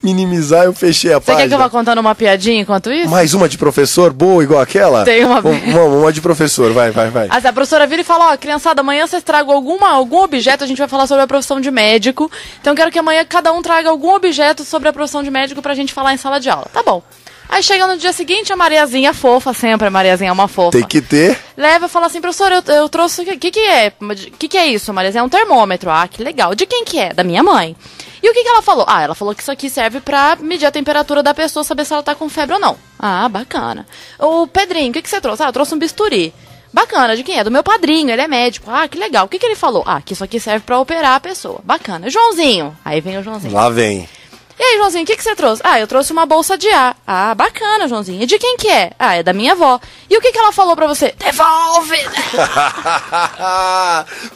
minimizar, eu fechei a página. Você quer que eu vá contando uma piadinha enquanto isso? Mais uma de professor, boa, igual aquela? Tem uma. Uma de professor, vai. A professora vira e fala, ó, criançada, amanhã vocês tragam algum objeto, a gente vai falar sobre a profissão de médico. Então eu quero que amanhã cada um traga algum objeto sobre a profissão de médico pra gente falar em sala de aula. Tá bom. Aí chega no dia seguinte, a Mariazinha fofa, sempre a Mariazinha é uma fofa. Tem que ter. Leva e fala assim, professor, eu trouxe... O que é? O que é isso, Mariazinha? É um termômetro. Ah, que legal. De quem que é? Da minha mãe. E o que ela falou? Ah, ela falou que isso aqui serve pra medir a temperatura da pessoa, saber se ela tá com febre ou não. Ah, bacana. O Pedrinho, o que você trouxe? Ah, eu trouxe um bisturi. Bacana, de quem é? Do meu padrinho, ele é médico. Ah, que legal. O que ele falou? Ah, que isso aqui serve pra operar a pessoa. Bacana. Joãozinho. Aí vem o Joãozinho. Lá vem. E aí, Joãozinho, o que você trouxe? Ah, eu trouxe uma bolsa de ar. Ah, bacana, Joãozinho. E de quem que é? Ah, é da minha avó. E o que ela falou pra você? Devolve!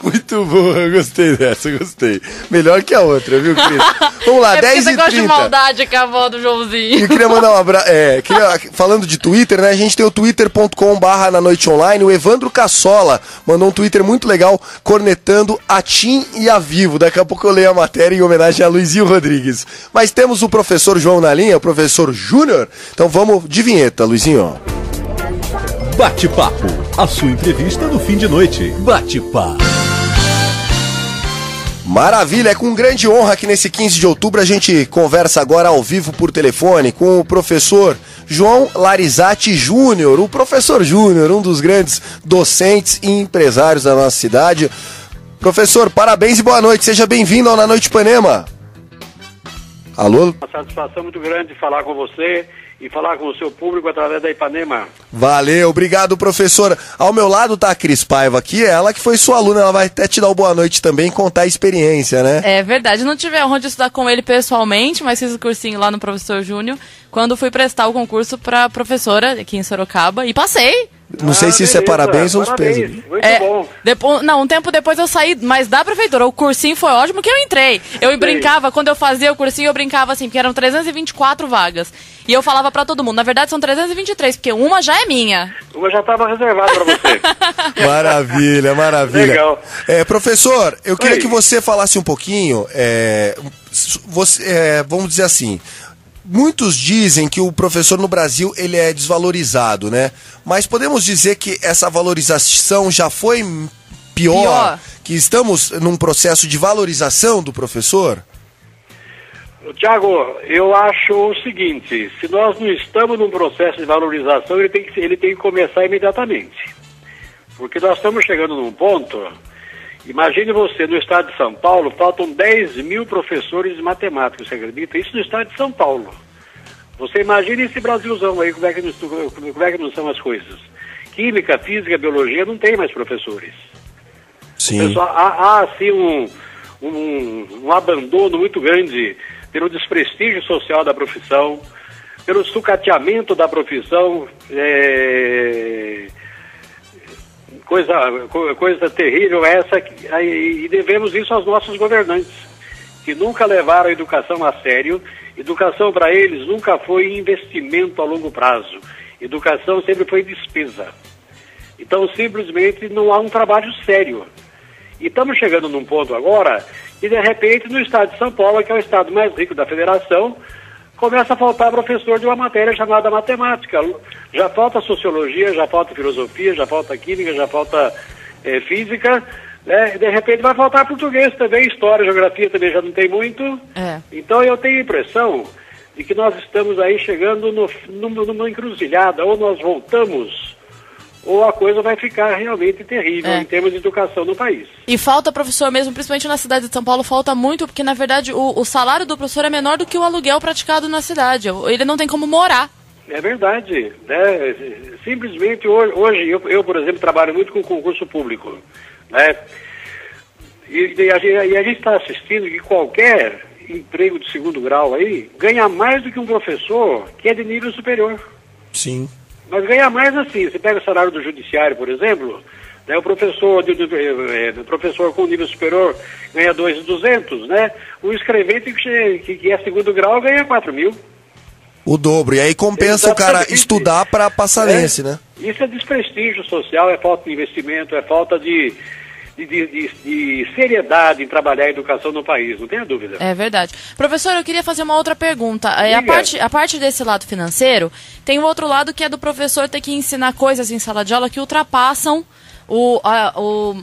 Muito boa, eu gostei dessa, gostei. Melhor que a outra, viu, Cris? Vamos lá, 10h30. Você gosta de maldade com a avó do Joãozinho. Eu queria mandar um abraço. Falando de Twitter, né? A gente tem o twitter.com/na noite online. O Evandro Cassola mandou um Twitter muito legal, cornetando a TIM e a Vivo. Daqui a pouco eu leio a matéria em homenagem a Luizinho Rodrigues. Mas temos o professor João na linha, o professor Júnior. Então vamos de vinheta, Luizinho. Bate-papo, a sua entrevista no fim de noite. Bate-papo. Maravilha, é com grande honra que nesse 15 de outubro a gente conversa agora ao vivo por telefone com o professor João Larizati Júnior, o professor Júnior, um dos grandes docentes e empresários da nossa cidade. Professor, parabéns e boa noite, seja bem-vindo ao Na Noite Ipanema. Alô? Uma satisfação muito grande falar com você e falar com o seu público através da Ipanema. Valeu, obrigado, professora. Ao meu lado tá a Cris Paiva aqui, ela que foi sua aluna, ela vai até te dar o boa noite também, contar a experiência, né? É verdade, não tive a honra de estudar com ele pessoalmente, mas fiz o cursinho lá no Professor Júnior, quando fui prestar o concurso pra professora aqui em Sorocaba, e passei. Não sei se isso é parabéns ou os pesos. Muito bom. Um tempo depois eu saí, mas da prefeitura. O cursinho foi ótimo que eu entrei. Eu brincava, quando eu fazia o cursinho, eu brincava assim, porque eram 324 vagas. E eu falava pra todo mundo, na verdade são 323, porque uma já é minha. Uma já estava reservada pra você. Maravilha, maravilha. Legal. Professor, eu queria que você falasse um pouquinho, vamos dizer assim... Muitos dizem que o professor no Brasil ele é desvalorizado, né? Mas podemos dizer que essa valorização já foi pior? Que estamos num processo de valorização do professor? Tiago, eu acho o seguinte, se nós não estamos num processo de valorização, ele tem que começar imediatamente. Porque nós estamos chegando num ponto, imagine você, no estado de São Paulo, faltam 10 mil professores de matemática, você acredita? Isso no estado de São Paulo. Você imagina esse Brasilzão aí, como é que não são as coisas. Química, física, biologia, não tem mais professores. Sim. Pessoal, há assim um abandono muito grande pelo desprestígio social da profissão, pelo sucateamento da profissão, coisa terrível essa, e devemos isso aos nossos governantes, que nunca levaram a educação a sério. Educação para eles nunca foi investimento a longo prazo, educação sempre foi despesa. Então simplesmente não há um trabalho sério. E estamos chegando num ponto agora que de repente no estado de São Paulo, que é o estado mais rico da federação, começa a faltar professor de uma matéria chamada matemática. Já falta sociologia, já falta filosofia, já falta química, já falta física, né? De repente vai faltar português também, história, geografia também já não tem muito. Então eu tenho a impressão de que nós estamos aí chegando numa encruzilhada, ou nós voltamos, ou a coisa vai ficar realmente terrível em termos de educação no país. E falta professor mesmo, principalmente na cidade de São Paulo, falta muito, porque na verdade o salário do professor é menor do que o aluguel praticado na cidade. Ele não tem como morar. É verdade, né? Simplesmente hoje eu, por exemplo, trabalho muito com concurso público, né? E a gente está assistindo que qualquer emprego de segundo grau aí ganha mais do que um professor que é de nível superior. Sim. Mas ganha mais assim, você pega o salário do judiciário, por exemplo, né, o professor com nível superior ganha 2.200, né? O escrevente que é segundo grau ganha 4.000. O dobro, e aí compensa o cara estudar para passar nesse, né? Isso é desprestígio social, é falta de investimento, é falta de de seriedade em trabalhar a educação no país, não tenha dúvida. É verdade. Professor, eu queria fazer uma outra pergunta. A parte desse lado financeiro, tem o outro lado que é do professor ter que ensinar coisas em sala de aula que ultrapassam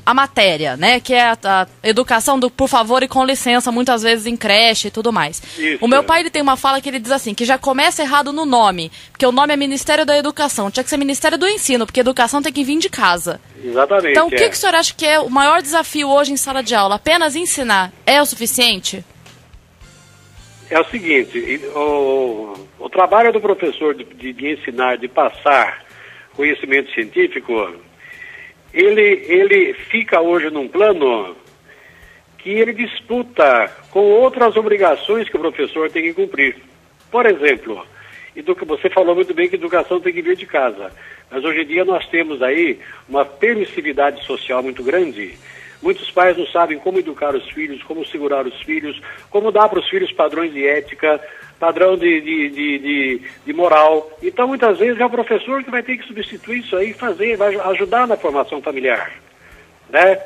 a matéria, né? Que é a educação do por favor e com licença, muitas vezes em creche e tudo mais. Isso. O meu pai, ele tem uma fala que ele diz assim, que já começa errado no nome, porque o nome é Ministério da Educação, tinha que ser Ministério do Ensino, porque a educação tem que vir de casa. Exatamente. Então, o que o senhor acha que é o maior desafio hoje em sala de aula? Apenas ensinar é o suficiente? É o seguinte, o trabalho do professor de ensinar, de passar conhecimento científico, ele fica hoje num plano que ele disputa com outras obrigações que o professor tem que cumprir. Por exemplo, você falou muito bem que educação tem que vir de casa, mas hoje em dia nós temos aí uma permissividade social muito grande. Muitos pais não sabem como educar os filhos, como segurar os filhos, como dar para os filhos padrões de ética, padrão de moral. Então, muitas vezes, é o professor que vai ter que substituir isso aí, vai ajudar na formação familiar, né?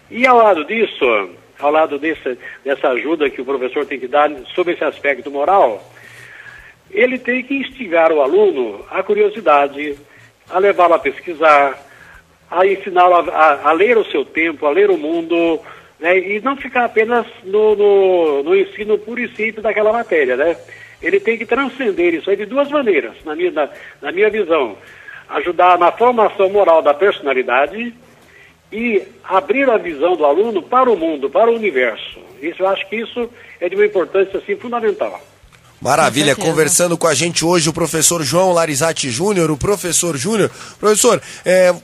E ao lado disso, ao lado dessa ajuda que o professor tem que dar sobre esse aspecto moral, ele tem que instigar o aluno à curiosidade, a levá-lo a pesquisar, a ensiná-lo a ler o seu tempo, a ler o mundo, né, e não ficar apenas no ensino puro e simples daquela matéria, né? Ele tem que transcender isso aí de duas maneiras, na minha visão. Ajudar na formação moral da personalidade e abrir a visão do aluno para o mundo, para o universo. Eu acho que isso é de uma importância assim, fundamental. Maravilha, conversando com a gente hoje o professor João Larizati Júnior, o professor Júnior. Professor,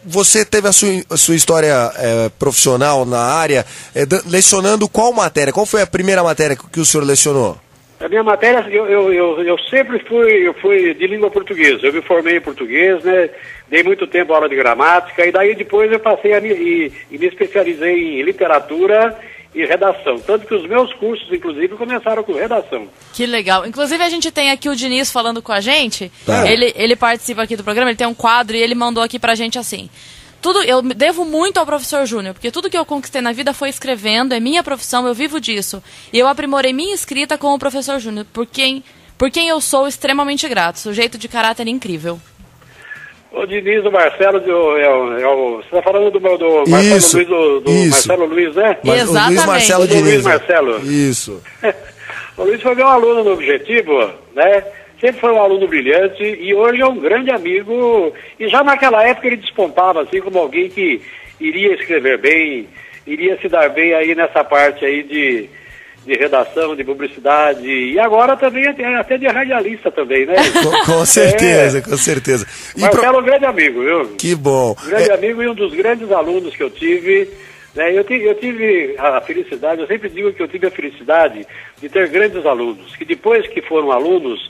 você teve a sua história profissional na área, lecionando qual matéria? Qual foi a primeira matéria que o senhor lecionou? A minha matéria, eu sempre fui de língua portuguesa. Eu me formei em português, né? Dei muito tempo aula de gramática, e daí depois eu passei e me especializei em literatura e redação. Tanto que os meus cursos, inclusive, começaram com redação. Que legal. Inclusive, a gente tem aqui o Diniz falando com a gente. Tá. Ele participa aqui do programa, ele tem um quadro e ele mandou aqui pra gente assim. Eu devo muito ao professor Júnior, porque tudo que eu conquistei na vida foi escrevendo, é minha profissão, eu vivo disso. E eu aprimorei minha escrita com o professor Júnior, por quem eu sou extremamente grato. Sujeito de caráter incrível. O Diniz, o Marcelo, você está falando do Marcelo Isso, Luiz, do isso. Marcelo Luiz, né? Exatamente. O Luiz Marcelo Do Luiz Diniz. Marcelo. Isso. O Luiz foi meu aluno no Objetivo, né? Sempre foi um aluno brilhante e hoje é um grande amigo. E já naquela época ele despontava assim como alguém que iria escrever bem, iria se dar bem aí nessa parte aí de redação, de publicidade, e agora também até de radialista também, né? Com certeza, com certeza. Marcelo é um grande amigo, viu? Que bom. Um grande amigo e um dos grandes alunos que eu tive, né? Eu tive a felicidade, eu sempre digo que eu tive a felicidade de ter grandes alunos, que depois que foram alunos,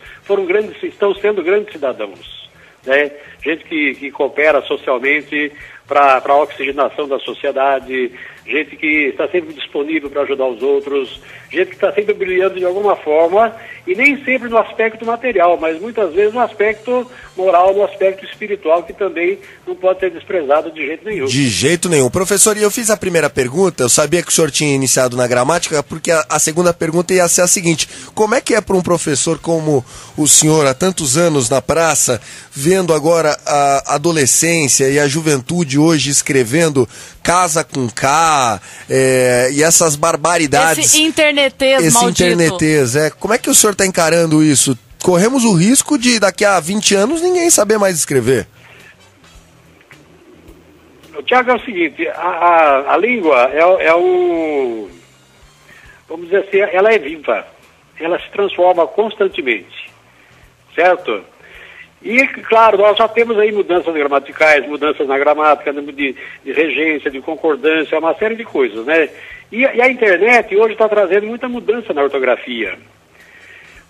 estão sendo grandes cidadãos, né? Gente que coopera socialmente para a oxigenação da sociedade, gente que está sempre disponível para ajudar os outros, gente que está sempre brilhando de alguma forma, e nem sempre no aspecto material, mas muitas vezes no aspecto moral, no aspecto espiritual, que também não pode ser desprezado de jeito nenhum. De jeito nenhum. Professor, e eu fiz a primeira pergunta, eu sabia que o senhor tinha iniciado na gramática, porque a segunda pergunta ia ser a seguinte: como é que é para um professor como o senhor, há tantos anos na praça, vendo agora a adolescência e a juventude hoje escrevendo casa com K, e essas barbaridades... Esse internetês maldito. Como é que o senhor está encarando isso? Corremos o risco de, daqui a 20 anos, ninguém saber mais escrever. Tiago, é o seguinte, a língua vamos dizer assim, ela é viva, ela se transforma constantemente, certo? E, claro, nós já temos aí mudanças gramaticais, mudanças na gramática, de regência, de concordância, uma série de coisas, né? E a internet hoje está trazendo muita mudança na ortografia.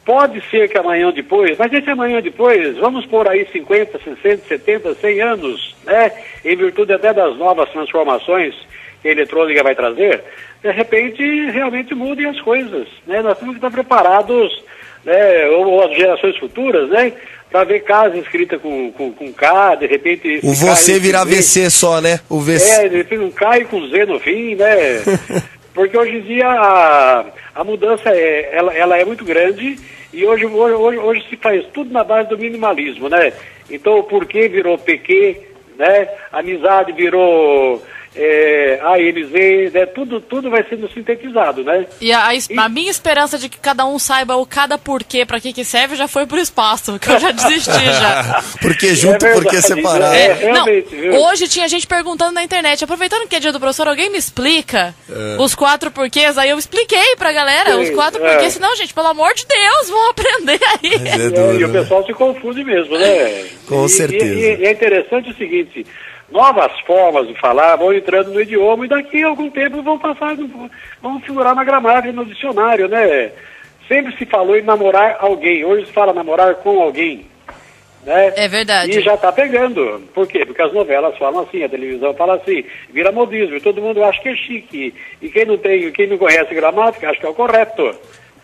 Pode ser que amanhã ou depois, mas esse amanhã ou depois, vamos pôr aí 50, 60, 70, 100 anos, né? Em virtude até das novas transformações que a eletrônica vai trazer, de repente realmente mudem as coisas, né? Nós temos que estar preparados né, ou as gerações futuras, né, para ver casa escrita com K, de repente... O você virar VC só, né? O VC. De repente um K e com Z no fim, né? Porque hoje em dia a mudança ela é muito grande e hoje se faz tudo na base do minimalismo, né? Então o porquê virou PQ, né? Amizade virou AMZ, né? Tudo vai sendo sintetizado, né? E a minha esperança de que cada um saiba o cada porquê, pra que serve, já foi pro espaço, que eu já desisti já. Porque junto, verdade, porque separado. Não, hoje tinha gente perguntando na internet, aproveitando que é dia do professor, alguém me explica os 4 porquês? Aí eu expliquei pra galera os 4 porquês, senão, gente, pelo amor de Deus, vão aprender aí. E o pessoal se confunde mesmo, né? Com certeza. E é interessante o seguinte... Novas formas de falar vão entrando no idioma e daqui a algum tempo vão figurar na gramática, no dicionário, né? Sempre se falou em namorar alguém, hoje se fala namorar com alguém, né? É verdade. E já está pegando. Por quê? Porque as novelas falam assim, a televisão fala assim, vira modismo, e todo mundo acha que é chique. E quem não conhece gramática, acha que é o correto.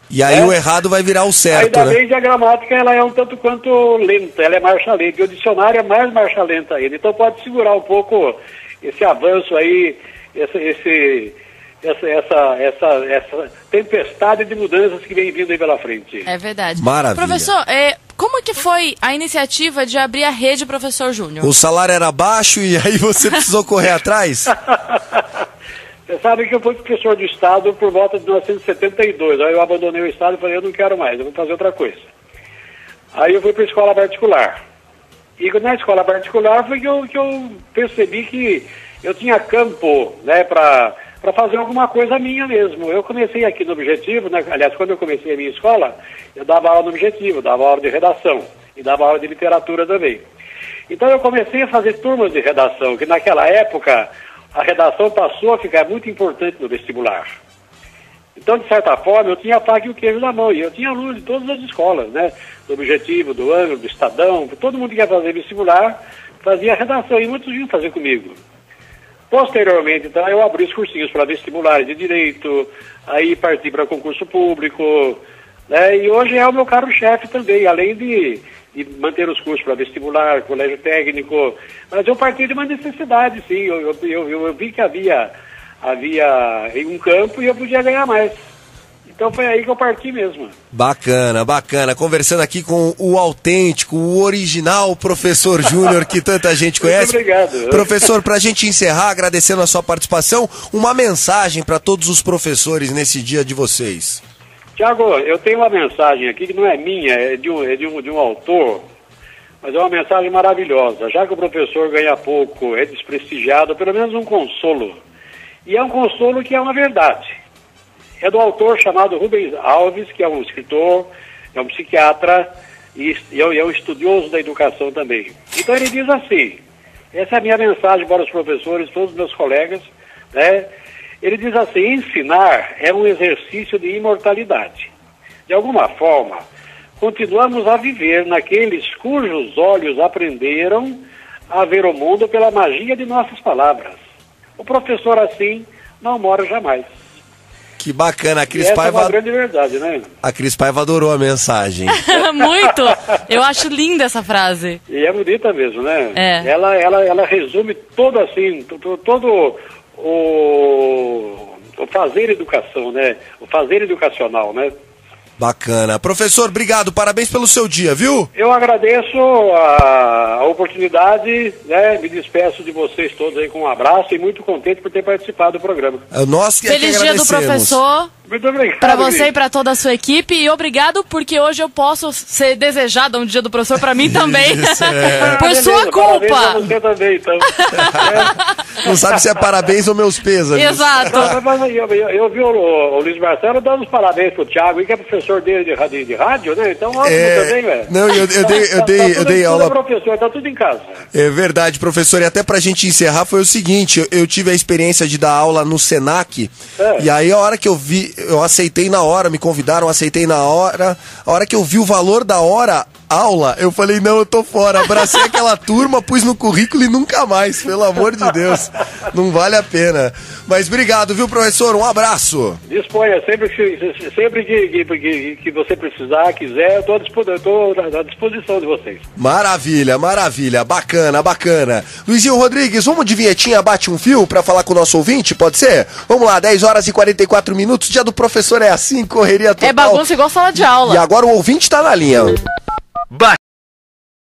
E aí o errado vai virar o certo, ainda bem que a gramática ela é um tanto quanto lenta, ela é marcha lenta, e o dicionário é mais marcha lenta ainda. Então pode segurar um pouco esse avanço aí, essa tempestade de mudanças que vem vindo aí pela frente. É verdade. Maravilha. Professor, como que foi a iniciativa de abrir a rede Professor Júnior? O salário era baixo e aí você precisou correr atrás? Você sabe que eu fui professor de Estado por volta de 1972. Aí eu abandonei o Estado e falei, eu não quero mais, eu vou fazer outra coisa. Aí eu fui para a escola particular. E na escola particular foi que eu percebi que eu tinha campo, né, para fazer alguma coisa minha mesmo. Eu comecei aqui no Objetivo, né, aliás, quando eu comecei a minha escola, eu dava aula no Objetivo, dava aula de redação e dava aula de literatura também. Então eu comecei a fazer turmas de redação, que naquela época... a redação passou a ficar muito importante no vestibular. Então, de certa forma, eu tinha a faca e o queijo na mão, e eu tinha alunos de todas as escolas, né? Do Objetivo, do Ângulo, do Estadão, todo mundo que ia fazer vestibular fazia redação, e muitos vinham fazer comigo. Posteriormente, então, eu abri os cursinhos para vestibulares de Direito, aí parti para concurso público, né? E hoje é o meu carro-chefe também, além de manter os cursos para vestibular, colégio técnico, mas eu parti de uma necessidade, sim, eu vi que havia um campo e eu podia ganhar mais. Então foi aí que eu parti mesmo. Bacana, bacana. Conversando aqui com o autêntico, o original Professor Júnior, que tanta gente conhece. Muito obrigado. Professor, para a gente encerrar, agradecendo a sua participação, uma mensagem para todos os professores nesse dia de vocês. Tiago, eu tenho uma mensagem aqui que não é minha, é de um autor, mas é uma mensagem maravilhosa. Já que o professor ganha pouco, é desprestigiado, pelo menos um consolo. E é um consolo que é uma verdade. É do autor chamado Rubens Alves, que é um escritor, é um psiquiatra e é um estudioso da educação também. Então ele diz assim, essa é a minha mensagem para os professores, todos os meus colegas, né? Ele diz assim, ensinar é um exercício de imortalidade. De alguma forma, continuamos a viver naqueles cujos olhos aprenderam a ver o mundo pela magia de nossas palavras. O professor, assim, não morre jamais. Que bacana, a Cris essa Paiva... é uma grande verdade, né? A Cris Paiva adorou a mensagem. Muito! Eu acho linda essa frase. E é bonita mesmo, né? É. Ela resume todo assim, todo o fazer educação, né? O fazer educacional, né? Bacana. Professor, obrigado, parabéns pelo seu dia, viu? Eu agradeço a oportunidade, né? Me despeço de vocês todos aí com um abraço e muito contente por ter participado do programa. Nós que Feliz dia do professor. Muito obrigado. Pra você e pra toda a sua equipe. E obrigado porque hoje eu posso ser desejada um dia do professor pra mim também. Isso, Por sua culpa. Parabéns a você também, então. Não sabe se é parabéns ou meus pêsames. Exato. Eu vi o Luiz Marcelo dando os parabéns pro Thiago, que é professor dele de rádio, né? Então, ótimo também, velho. Não, eu dei aula. Professor, tá tudo em casa. É verdade, professor. E até pra gente encerrar foi o seguinte, eu tive a experiência de dar aula no Senac, e aí a hora que eu vi, eu aceitei na hora, me convidaram, aceitei na hora, a hora que eu vi o valor da hora, aula, eu falei, não, eu tô fora. Abracei aquela turma, pus no currículo e nunca mais, pelo amor de Deus. Não vale a pena. Mas obrigado, viu, professor? Um abraço. Disponha, sempre que você precisar, quiser, eu tô à disposição de vocês. Maravilha, maravilha. Bacana, bacana. Luizinho Rodrigues, vamos de vinhetinha, bate um fio pra falar com o nosso ouvinte, pode ser? Vamos lá, 10 horas e 44 minutos, dia do professor é assim, correria total. É bagunça igual sala de aula. E agora o ouvinte tá na linha.